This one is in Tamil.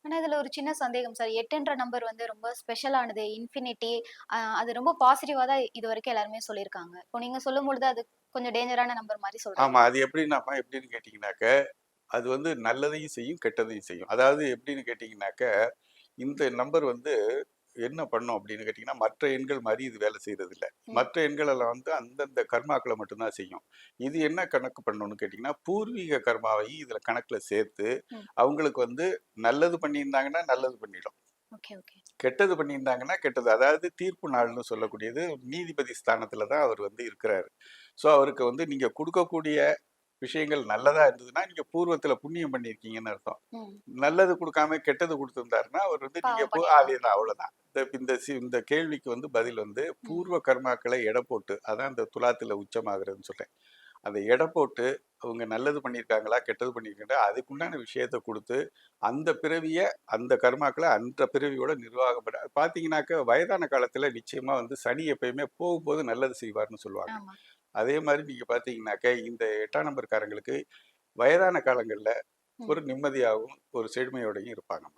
ஆனா இதுல ஒரு சின்ன சந்தேகம் சார். 8ன்ற நம்பர் வந்து ரொம்ப ஸ்பெஷலானது. இன்ஃபினிட்டி அது ரொம்ப பாசிட்டிவா தான் இதுவரைக்கும் எல்லாருமே சொல்லியிருக்காங்க. இப்போ நீங்க சொல்லும்பொழுது அது கொஞ்சம் டேஞ்சரான நம்பர் மாரி ஆமா. சொல்றீங்க. அது எப்படின்னாம்மா எப்படின்னு கேட்டீங்கன்னாக்க, அது வந்து நல்லதையும் செய்யும், கெட்டதையும் செய்யும். அதாவது எப்படின்னு கேட்டீங்கன்னாக்க, இந்த நம்பர் வந்து என்ன பண்ணும் அப்படின்னு கேட்டீங்கன்னா, மற்ற எண்கள் மாரி இது வேலை செய்றதில்ல. ம். மற்ற எண்கள் எல்லாம் வந்து அந்தந்த கர்மாக்கள மட்டும் தான் செய்யும். இது என்ன கணக்கு பண்ணும்னு கேட்டீங்கன்னா, பூர்வீக கர்மாவையும் இதுல கணக்குல சேர்த்து, ம். அவங்களுக்கு வந்து நல்லது பண்ணியிருந்தாங்கன்னா, நல்லது பண்ணிடும். Okay, okay. கெட்டது பண்ணியிருந்தாங்கன்னா, கெட்டது. அதாவது தீர்ப்பு நாள்ன்னு சொல்லக்கூடியது நீதிபதி ஸ்தானத்துல தான் அவர் வந்து இருக்கிறாரு. ஸோ, அவருக்கு வந்து நீங்க குடுக்கக்கூடிய விஷயங்கள் நல்லதா இருந்ததுன்னா, நீங்க பூர்வத்துல புண்ணியம் பண்ணியிருக்கீங்கன்னு அர்த்தம். ம். நல்லது குடுக்காம கெட்டது குடுத்திருந்தாருன்னா, அவர் வந்து நீங்க பாவம் பண்ணியிருக்காங்க. அதேதான் அவ்வளோதான். இந்த கேள்விக்கு வந்து பதில் வந்து ம். பூர்வ கர்மாக்களை எடை போட்டு, அதான் இந்த துலாத்துல உச்சமாகுறதுன்னு சொல்றேன். அந்த எடை போட்டு அவங்க நல்லது பண்ணியிருக்காங்களா, கெட்டது பண்ணியிருக்காங்களா, அதுக்குண்டான விஷயத்த குடுத்து, அந்த பிறவிய, அந்த கர்மாக்கள அந்த பிறவியோட நிர்வாகம் பார்த்தீங்கன்னாக்க, வயதான காலத்துல நிச்சயமா வந்து சனி எப்பயுமே போகும்போது நல்லது செய்வார்ன்னு சொல்லுவாங்க. ஆமா. அதே மாரி நீங்க பார்த்தீங்கன்னாக்க, இந்த 8ஆம் நம்பர்காரங்களுக்கு வயதான காலங்கள்ல ம். ஒரு நிம்மதியாகவும், ஒரு செழுமையோடையும் இருப்பாங்கம்மா.